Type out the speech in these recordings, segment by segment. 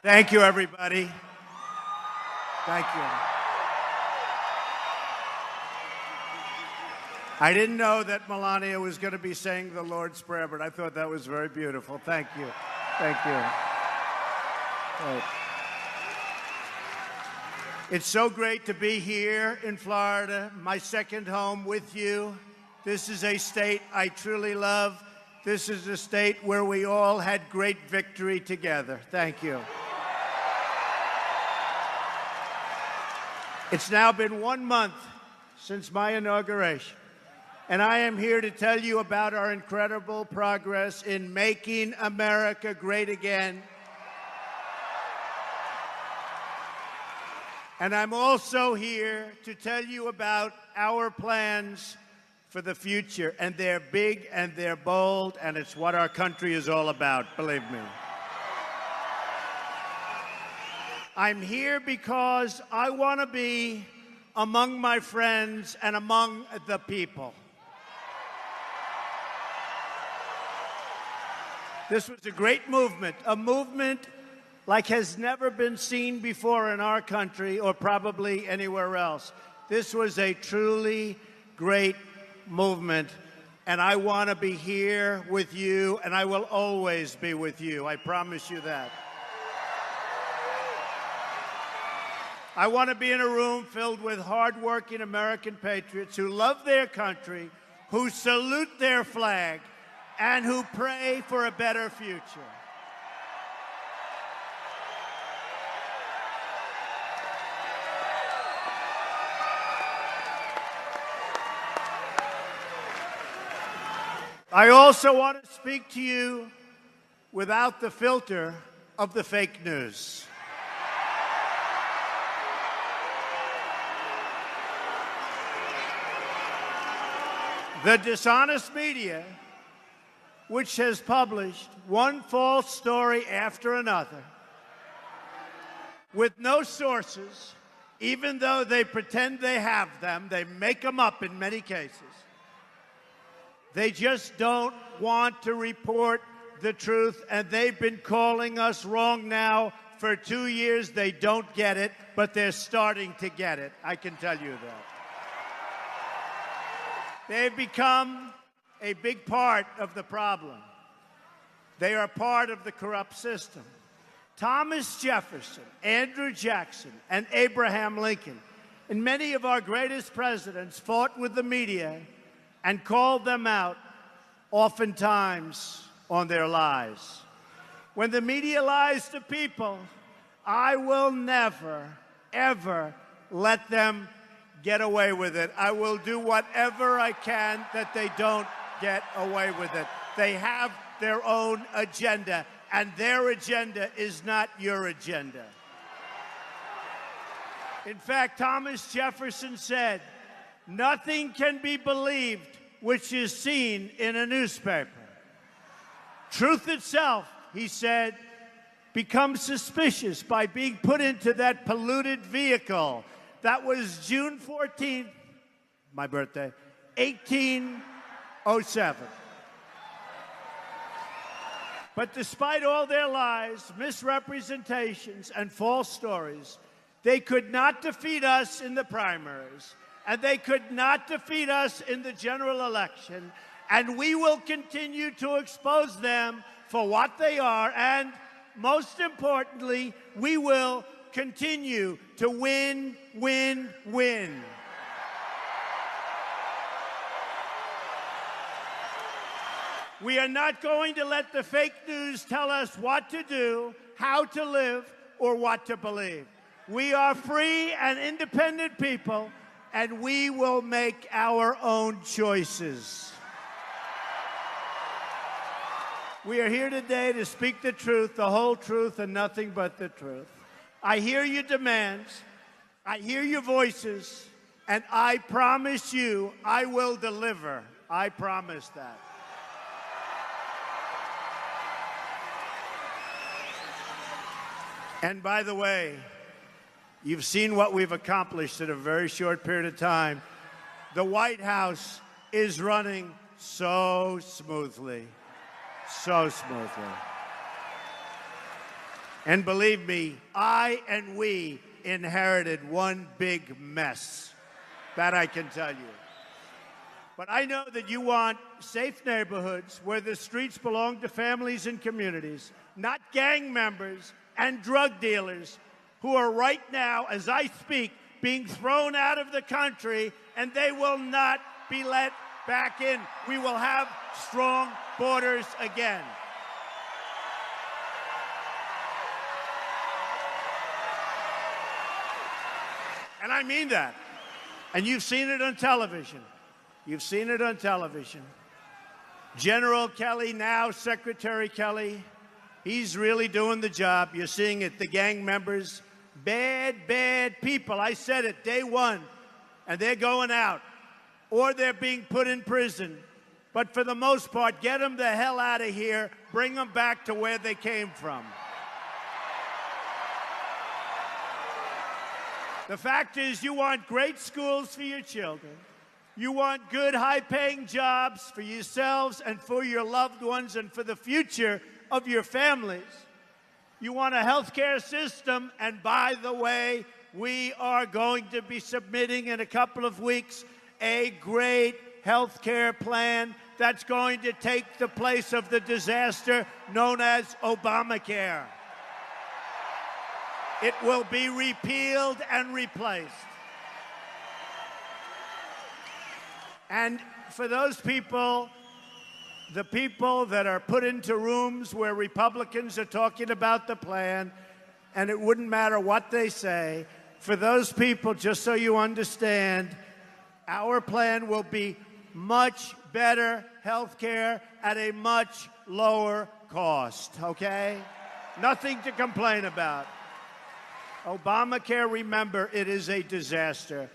Thank you, everybody. Thank you. I didn't know that Melania was going to be saying the Lord's Prayer, but I thought that was very beautiful. Thank you. Thank you. Right. It's so great to be here in Florida, my second home with you. This is a state I truly love. This is a state where we all had great victory together. Thank you. It's now been 1 month since my inauguration, and I am here to tell you about our incredible progress in making America great again. And I'm also here to tell you about our plans for the future, and they're big and they're bold, and it's what our country is all about, believe me. I'm here because I want to be among my friends and among the people. This was a great movement, a movement like has never been seen before in our country or probably anywhere else. This was a truly great movement, and I want to be here with you, and I will always be with you. I promise you that. I want to be in a room filled with hardworking American patriots who love their country, who salute their flag, and who pray for a better future. I also want to speak to you without the filter of the fake news. The dishonest media, which has published one false story after another, with no sources, even though they pretend they have them, they make them up in many cases. They just don't want to report the truth, and they've been calling us wrong now for 2 years. They don't get it, but they're starting to get it. I can tell you that. They've become a big part of the problem. They are part of the corrupt system. Thomas Jefferson, Andrew Jackson, and Abraham Lincoln, and many of our greatest presidents fought with the media and called them out, oftentimes on their lies. When the media lies to people, I will never, ever let them get away with it. I will do whatever I can that they don't get away with it. They have their own agenda, and their agenda is not your agenda. In fact, Thomas Jefferson said, "Nothing can be believed which is seen in a newspaper. Truth itself," he said, "becomes suspicious by being put into that polluted vehicle." That was June 14th, my birthday, 1807. But despite all their lies, misrepresentations, and false stories, they could not defeat us in the primaries, and they could not defeat us in the general election, and we will continue to expose them for what they are, and most importantly, we will continue to win, win, win. We are not going to let the fake news tell us what to do, how to live, or what to believe. We are free and independent people, and we will make our own choices. We are here today to speak the truth, the whole truth, and nothing but the truth. I hear your demands, I hear your voices, and I promise you I will deliver. I promise that. And by the way, you've seen what we've accomplished in a very short period of time. The White House is running so smoothly, so smoothly. And believe me, I and we inherited one big mess. That I can tell you. But I know that you want safe neighborhoods where the streets belong to families and communities, not gang members and drug dealers who are right now, as I speak, being thrown out of the country, and they will not be let back in. We will have strong borders again. And I mean that. And you've seen it on television. You've seen it on television. General Kelly, now Secretary Kelly, he's really doing the job. You're seeing it. The gang members, bad, bad people. I said it day one. And they're going out. Or they're being put in prison. But for the most part, get them the hell out of here. Bring them back to where they came from. The fact is, you want great schools for your children. You want good, high-paying jobs for yourselves and for your loved ones and for the future of your families. You want a health care system, and by the way, we are going to be submitting in a couple of weeks a great health care plan that's going to take the place of the disaster known as Obamacare. It will be repealed and replaced. And for those people, the people that are put into rooms where Republicans are talking about the plan, and it wouldn't matter what they say, for those people, just so you understand, our plan will be much better health care at a much lower cost, okay? Nothing to complain about. Obamacare, remember, it is a disaster.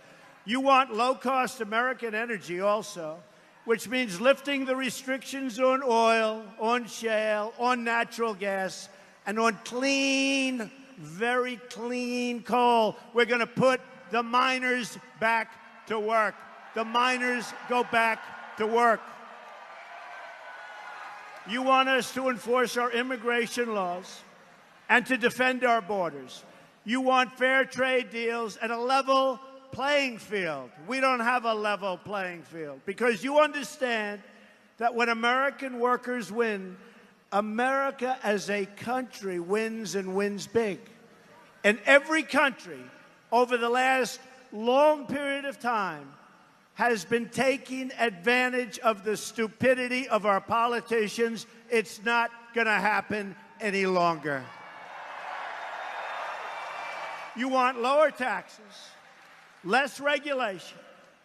You want low-cost American energy also, which means lifting the restrictions on oil, on shale, on natural gas, and on clean, very clean coal. We're going to put the miners back to work. The miners go back to work. You want us to enforce our immigration laws and to defend our borders. You want fair trade deals and a level playing field. We don't have a level playing field because you understand that when American workers win, America as a country wins and wins big. And every country over the last long period of time has been taking advantage of the stupidity of our politicians. It's not going to happen any longer. You want lower taxes, less regulation,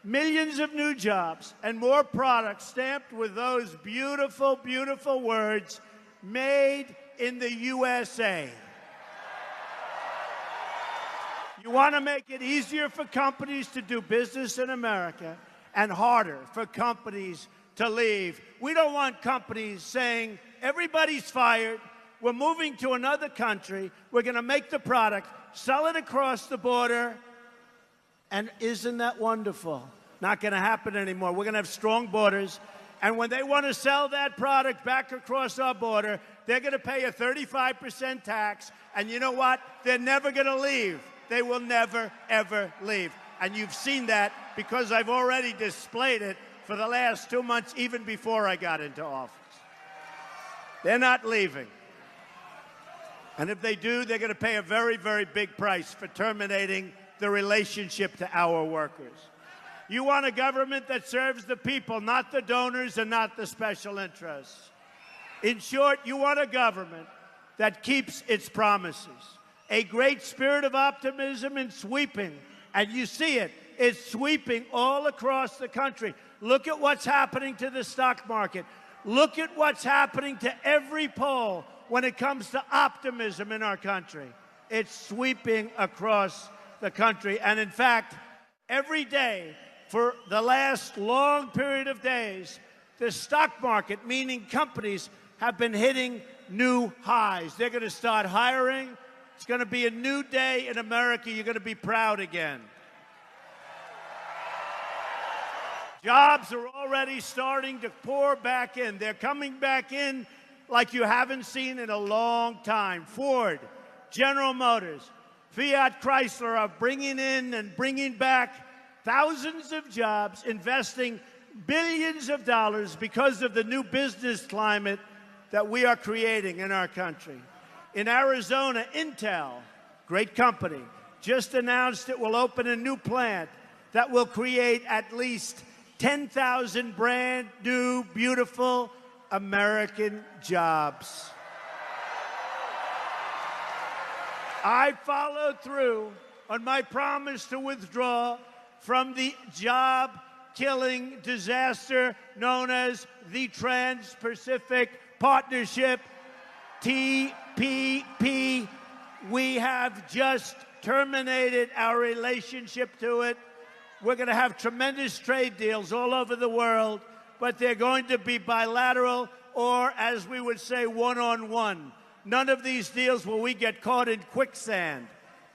millions of new jobs, and more products stamped with those beautiful, beautiful words, made in the USA. You want to make it easier for companies to do business in America and harder for companies to leave. We don't want companies saying, everybody's fired, we're moving to another country, we're going to make the product, sell it across the border, and isn't that wonderful? Not going to happen anymore. We're going to have strong borders, and when they want to sell that product back across our border, they're going to pay a 35% tax, and you know what? They're never going to leave. They will never, ever leave. And you've seen that because I've already displayed it for the last 2 months, even before I got into office. They're not leaving. And if they do, they're going to pay a very, very big price for terminating the relationship to our workers. You want a government that serves the people, not the donors and not the special interests. In short, you want a government that keeps its promises. A great spirit of optimism and sweeping. And you see it. It's sweeping all across the country. Look at what's happening to the stock market. Look at what's happening to every poll when it comes to optimism in our country. It's sweeping across the country. And in fact, every day for the last long period of days, the stock market, meaning companies, have been hitting new highs. They're going to start hiring. It's going to be a new day in America. You're going to be proud again. Jobs are already starting to pour back in. They're coming back in like you haven't seen in a long time. Ford, General Motors, Fiat Chrysler are bringing in and bringing back thousands of jobs, investing billions of dollars because of the new business climate that we are creating in our country. In Arizona, Intel, great company, just announced it will open a new plant that will create at least 10,000 brand new, beautiful American jobs. I followed through on my promise to withdraw from the job-killing disaster known as the Trans-Pacific Partnership, TPP. We have just terminated our relationship to it. We're going to have tremendous trade deals all over the world, but they're going to be bilateral or, as we would say, one-on-one. None of these deals will we get caught in quicksand,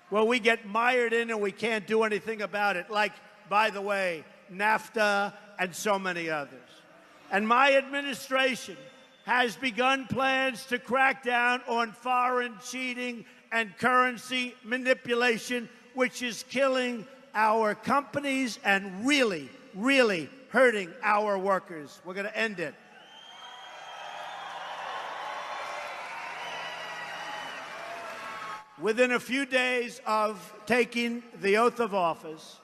where we get mired in and we can't do anything about it, like, by the way, NAFTA and so many others. And my administration has begun plans to crack down on foreign cheating and currency manipulation, which is killing our companies and really, really hurting our workers. We're going to end it. Within a few days of taking the oath of office,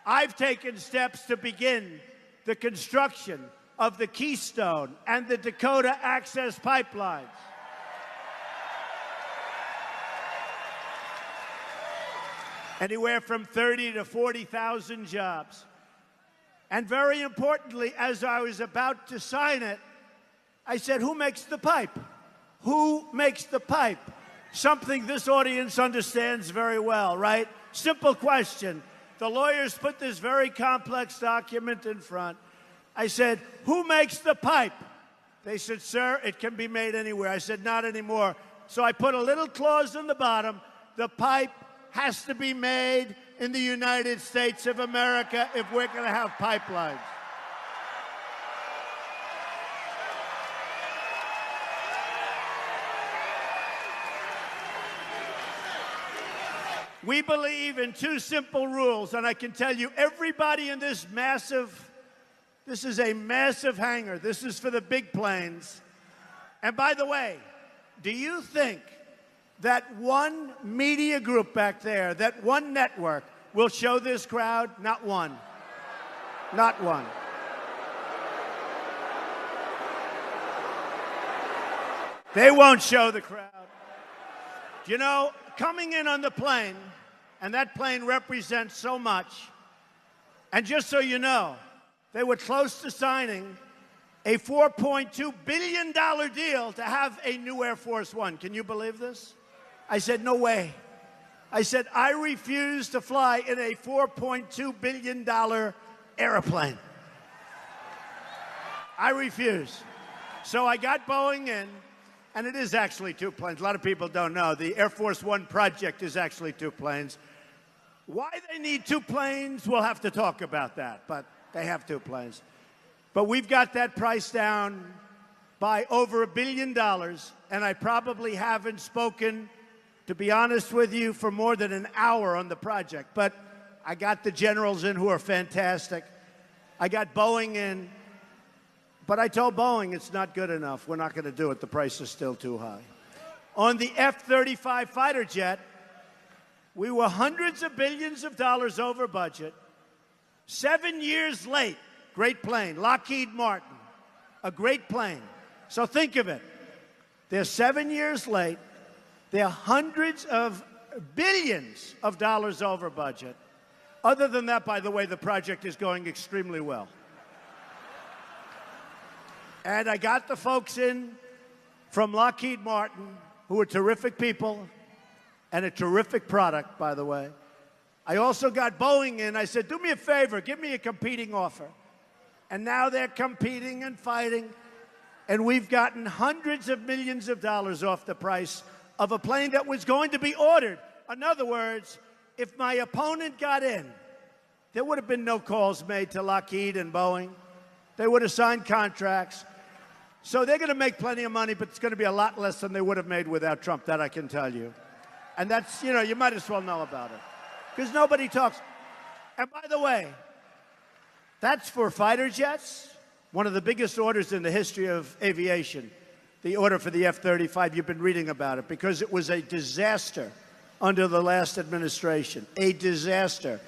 I've taken steps to begin the construction of the Keystone and the Dakota Access pipelines. Anywhere from 30 to 40,000 jobs. And very importantly, as I was about to sign it, I said, who makes the pipe? Who makes the pipe? Something this audience understands very well, right? Simple question. The lawyers put this very complex document in front. I said, who makes the pipe? They said, sir, it can be made anywhere. I said, not anymore. So I put a little clause on the bottom. The pipe has to be made in the United States of America if we're going to have pipelines. We believe in two simple rules, and I can tell you everybody in this is a massive hangar. This is for the big planes. And by the way, do you think that one media group back there, that one network, will show this crowd? Not one. Not one. They won't show the crowd. You know, coming in on the plane, and that plane represents so much, and just so you know, they were close to signing a $4.2 billion deal to have a new Air Force One. Can you believe this? I said, no way. I said, I refuse to fly in a $4.2 billion airplane. I refuse. So I got Boeing in, and it is actually two planes. A lot of people don't know. The Air Force One project is actually two planes. Why they need two planes, we'll have to talk about that, but they have two planes. But we've got that price down by over $1 billion, and I probably haven't spoken, to be honest with you, for more than an hour on the project. But I got the generals in who are fantastic. I got Boeing in. But I told Boeing it's not good enough. We're not going to do it. The price is still too high. On the F-35 fighter jet, we were hundreds of billions of dollars over budget. 7 years late. Great plane. Lockheed Martin. A great plane. So think of it. They're 7 years late. They're hundreds of billions of dollars over budget. Other than that, by the way, the project is going extremely well. And I got the folks in from Lockheed Martin, who are terrific people and a terrific product, by the way. I also got Boeing in. I said, do me a favor, give me a competing offer. And now they're competing and fighting. And we've gotten hundreds of millions of dollars off the price of a plane that was going to be ordered. In other words, if my opponent got in, there would have been no calls made to Lockheed and Boeing. They would have signed contracts. So they're going to make plenty of money, but it's going to be a lot less than they would have made without Trump, that I can tell you. And that's, you might as well know about it. Because nobody talks. And by the way, that's for fighter jets, one of the biggest orders in the history of aviation, the order for the F-35. You've been reading about it because it was a disaster under the last administration, a disaster.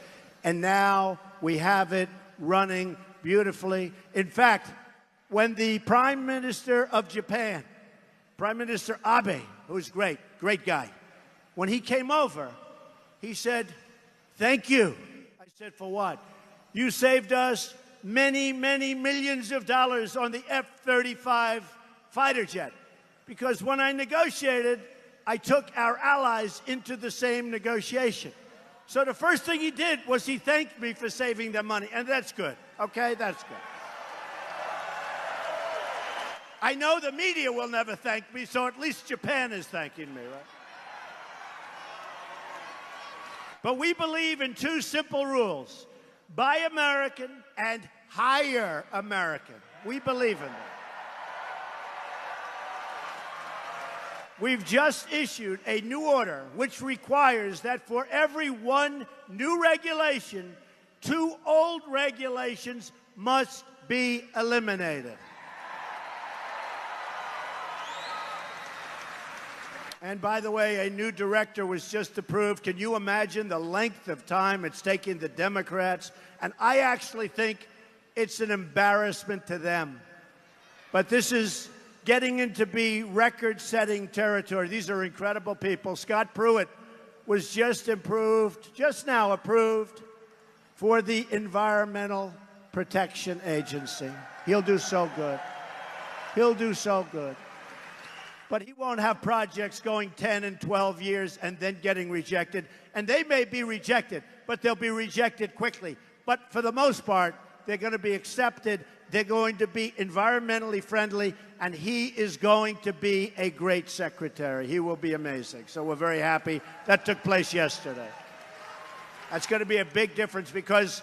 And now we have it running beautifully. In fact, when the Prime Minister of Japan, Prime Minister Abe, who's great guy, when he came over, he said, "Thank you." I said, "For what?" "You saved us many, many millions of dollars on the F-35 fighter jet." Because when I negotiated, I took our allies into the same negotiation. So the first thing he did was he thanked me for saving them money. And that's good. Okay, that's good. I know the media will never thank me, so at least Japan is thanking me, right? But we believe in two simple rules: buy American and hire American. We believe in that. We've just issued a new order which requires that for every one new regulation, 2 old regulations must be eliminated. And by the way, a new director was just approved. Can you imagine the length of time it's taking the Democrats? And I actually think it's an embarrassment to them. But this is getting into be record-setting territory. These are incredible people. Scott Pruitt was just now approved for the Environmental Protection Agency. He'll do so good. He'll do so good. But he won't have projects going 10 and 12 years and then getting rejected. And they may be rejected, but they'll be rejected quickly. But for the most part, they're going to be accepted. They're going to be environmentally friendly, and he is going to be a great secretary. He will be amazing. So we're very happy. That took place yesterday. That's going to be a big difference because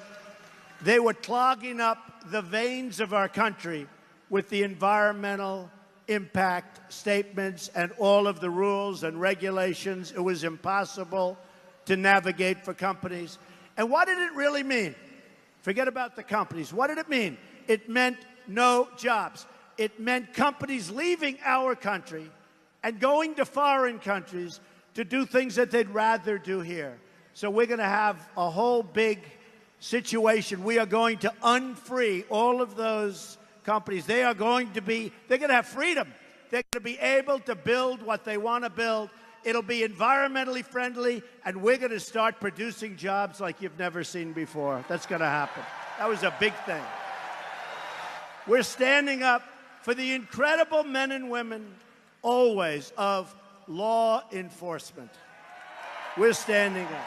they were clogging up the veins of our country with the environmental impact statements and all of the rules and regulations. It was impossible to navigate for companies. And what did it really mean? Forget about the companies. What did it mean? It meant no jobs. It meant companies leaving our country and going to foreign countries to do things that they'd rather do here. So we're going to have a whole big situation. We are going to unfree all of those companies. They're going to have freedom. They're going to be able to build what they want to build. It'll be environmentally friendly, and we're going to start producing jobs like you've never seen before. That's going to happen. That was a big thing. We're standing up for the incredible men and women, always, of law enforcement. We're standing up.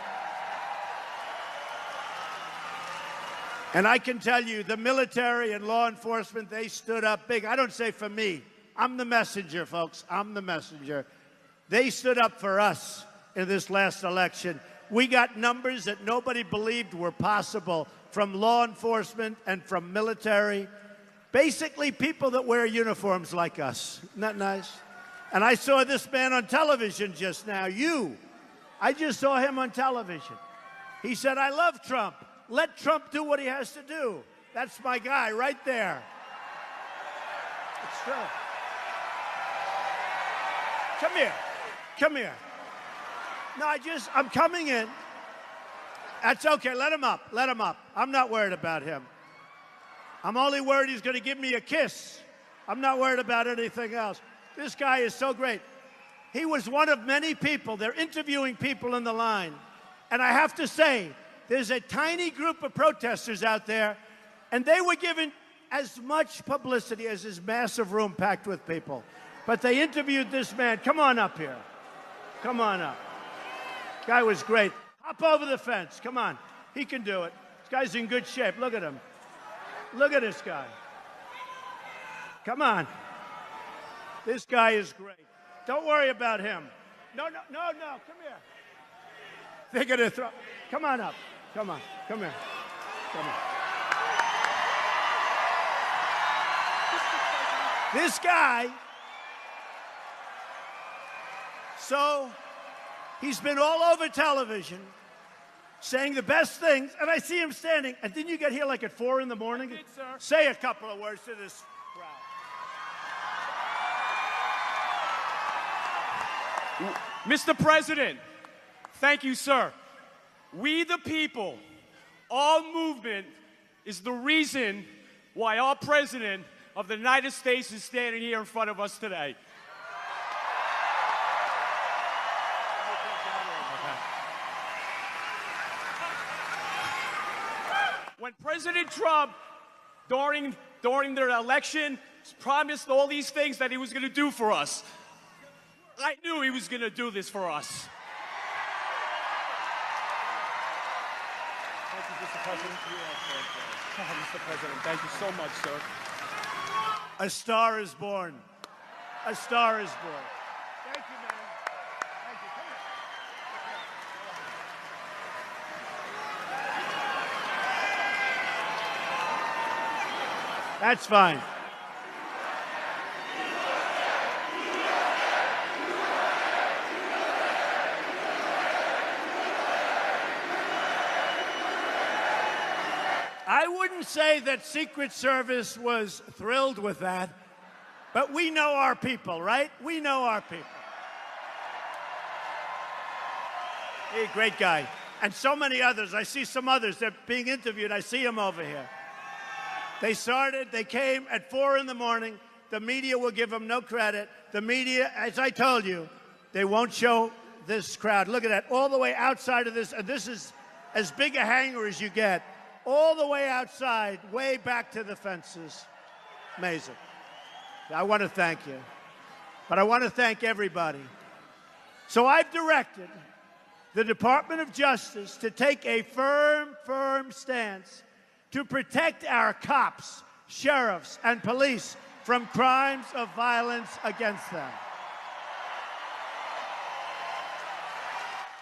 And I can tell you, the military and law enforcement, they stood up big. I don't say for me. I'm the messenger, folks. I'm the messenger. They stood up for us in this last election. We got numbers that nobody believed were possible from law enforcement and from military. Basically, people that wear uniforms like us. Isn't that nice? And I saw this man on television just now. I just saw him on television. He said, "I love Trump. Let Trump do what he has to do." That's my guy right there. It's true. Come here. Come here. No, I'm coming in. That's okay. Let him up. Let him up. I'm not worried about him. I'm only worried he's going to give me a kiss. I'm not worried about anything else. This guy is so great. He was one of many people. They're interviewing people in the line. And I have to say, there's a tiny group of protesters out there, and they were given as much publicity as this massive room packed with people. But they interviewed this man. Come on up here. Come on up. Guy was great. Hop over the fence. Come on. He can do it. This guy's in good shape. Look at him. Look at this guy. Come on. This guy is great. Don't worry about him. No. Come here. They're going to throw. Come on up. Come on. Come here. Come on. This guy. So He's been all over television saying the best things, and I see him standing. And didn't you get here like at 4 in the morning? I did, sir. Say a couple of words to this crowd. Mr. President, thank you, sir. We the people, our movement is the reason why our president of the United States is standing here in front of us today. When President Trump, during their election, promised all these things that he was going to do for us, I knew he was going to do this for us. Thank you, Mr. President. Mr. President, thank you so much, sir. A star is born. A star is born. Thank you, man. Thank you. Come here. That's fine. I wouldn't say that Secret Service was thrilled with that, but we know our people, right? We know our people. Hey, great guy. And so many others. I see some others. They're being interviewed. I see them over here. They came at 4 in the morning. The media will give them no credit. The media, as I told you, they won't show this crowd. Look at that, all the way outside of this, and this is as big a hangar as you get. All the way outside, way back to the fences. Amazing. I want to thank you. But I want to thank everybody. So I've directed the Department of Justice to take a firm stance to protect our cops, sheriffs, and police from crimes of violence against them.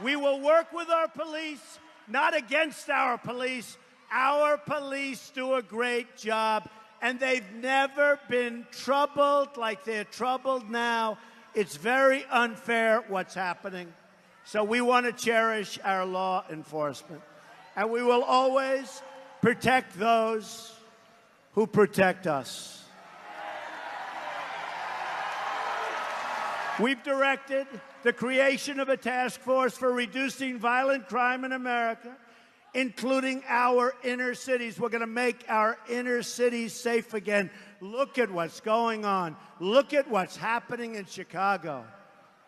We will work with our police, not against our police. Our police do a great job, and they've never been troubled like they're troubled now. It's very unfair what's happening. So we want to cherish our law enforcement, and we will always protect those who protect us. We've directed the creation of a task force for reducing violent crime in America, including our inner cities. We're going to make our inner cities safe again. Look at what's going on. Look at what's happening in Chicago.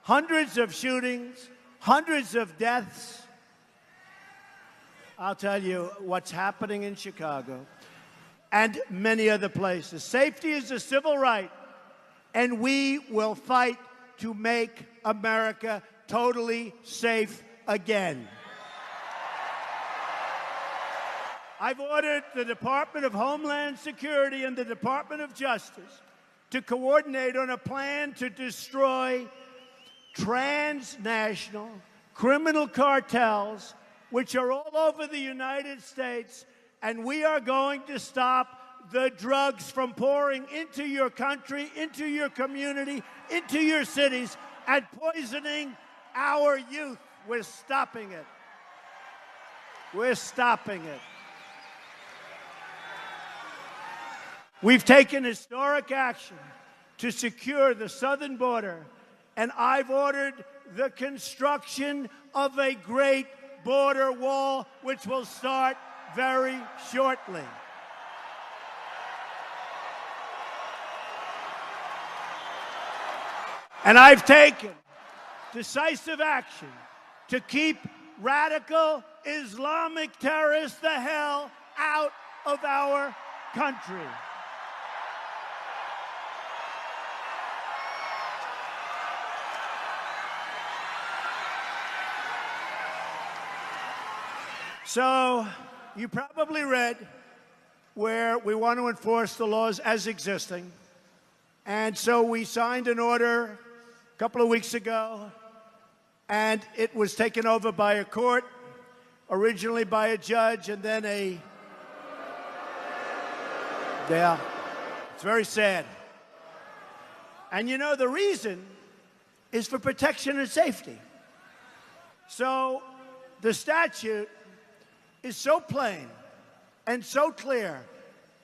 Hundreds of shootings, hundreds of deaths. I'll tell you what's happening in Chicago and many other places. Safety is a civil right, and we will fight to make America totally safe again. I've ordered the Department of Homeland Security and the Department of Justice to coordinate on a plan to destroy transnational criminal cartels, which are all over the United States, and we are going to stop the drugs from pouring into your country, into your community, into your cities, and poisoning our youth. We're stopping it. We're stopping it. We've taken historic action to secure the southern border, and I've ordered the construction of a great border wall, which will start very shortly. And I've taken decisive action to keep radical Islamic terrorists the hell out of our country. So, you probably read where we want to enforce the laws as existing. And so we signed an order a couple of weeks ago, and it was taken over by a court, originally by a judge, and then yeah, it's very sad. And you know, the reason is for protection and safety. So the statute is so plain and so clear.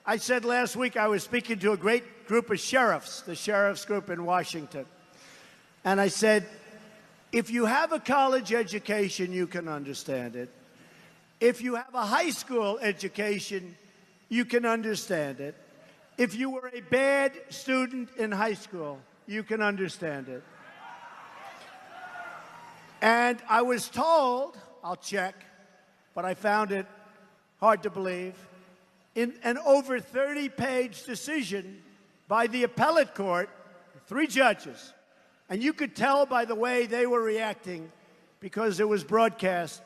I said last week I was speaking to a great group of sheriffs, the sheriffs group in Washington. And I said, if you have a college education, you can understand it. If you have a high school education, you can understand it. If you were a bad student in high school, you can understand it. And I was told, I'll check, but I found it hard to believe, in an over 30-page decision by the appellate court, 3 judges. And you could tell by the way they were reacting because it was broadcast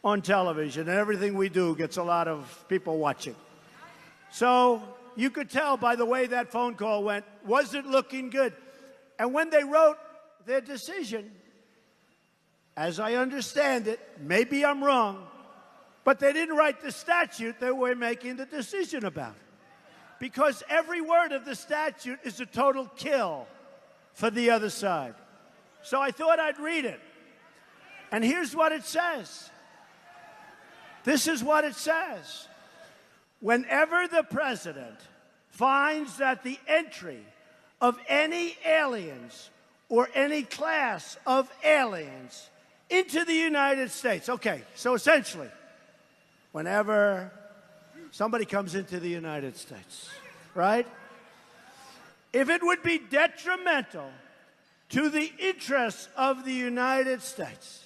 on television, and everything we do gets a lot of people watching. So you could tell by the way that phone call went, wasn't looking good. And when they wrote their decision, as I understand it, maybe I'm wrong, but they didn't write the statute they were making the decision about. Because every word of the statute is a total kill for the other side. So I thought I'd read it. And here's what it says. This is what it says. Whenever the president finds that the entry of any aliens or any class of aliens into the United States, okay, so essentially, whenever somebody comes into the United States, right? If it would be detrimental to the interests of the United States,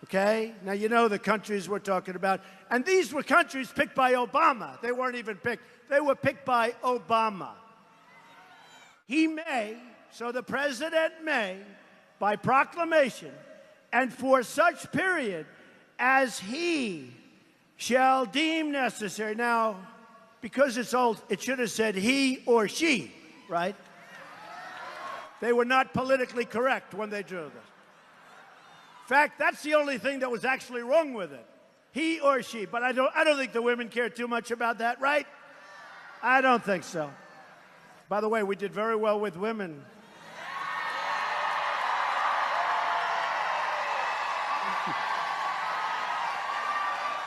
okay? Now, you know the countries we're talking about. And these were countries picked by Obama. They weren't even picked. They were picked by Obama. He may, so the president may, by proclamation, and for such period as he shall deem necessary. Now, because it's old, it should have said he or she, right? They were not politically correct when they drew this. In fact, that's the only thing that was actually wrong with it. He or she. But I don't think the women care too much about that, right? I don't think so. By the way, we did very well with women.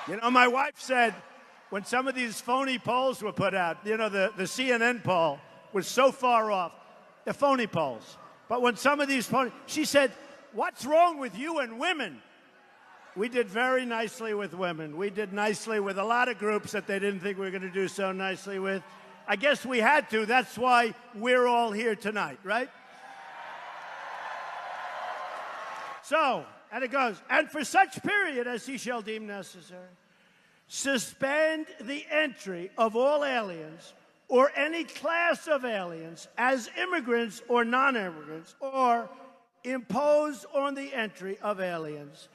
You know, my wife said when some of these phony polls were put out, you know, the CNN poll was so far off. The phony polls. But when some of these phony, she said, what's wrong with you and women? We did very nicely with women. We did nicely with a lot of groups that they didn't think we were going to do so nicely with. I guess we had to. That's why we're all here tonight, right? So, and it goes, and for such period as he shall deem necessary, suspend the entry of all aliens or any class of aliens as immigrants or non-immigrants, or impose on the entry of aliens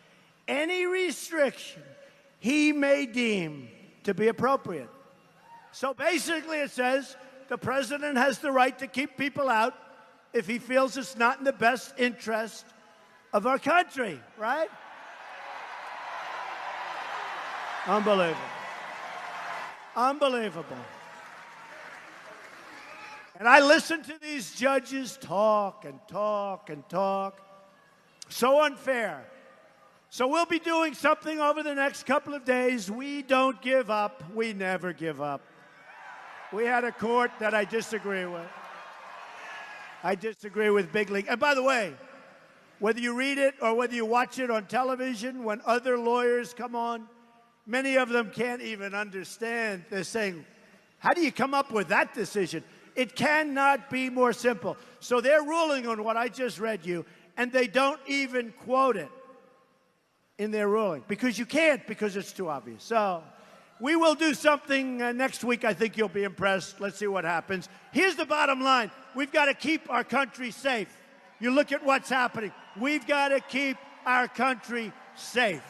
any restriction he may deem to be appropriate. So basically it says the president has the right to keep people out if he feels it's not in the best interest of our country, right? Unbelievable. Unbelievable. And I listen to these judges talk and talk and talk. So unfair. So we'll be doing something over the next couple of days. We don't give up. We never give up. We had a court that I disagree with. I disagree with Big League. And by the way, whether you read it or whether you watch it on television, when other lawyers come on, many of them can't even understand. They're saying, how do you come up with that decision? It cannot be more simple. So they're ruling on what I just read you, and they don't even quote it in their ruling. Because you can't, because it's too obvious. So we will do something next week. I think you'll be impressed. Let's see what happens. Here's the bottom line. We've got to keep our country safe. You look at what's happening. We've got to keep our country safe.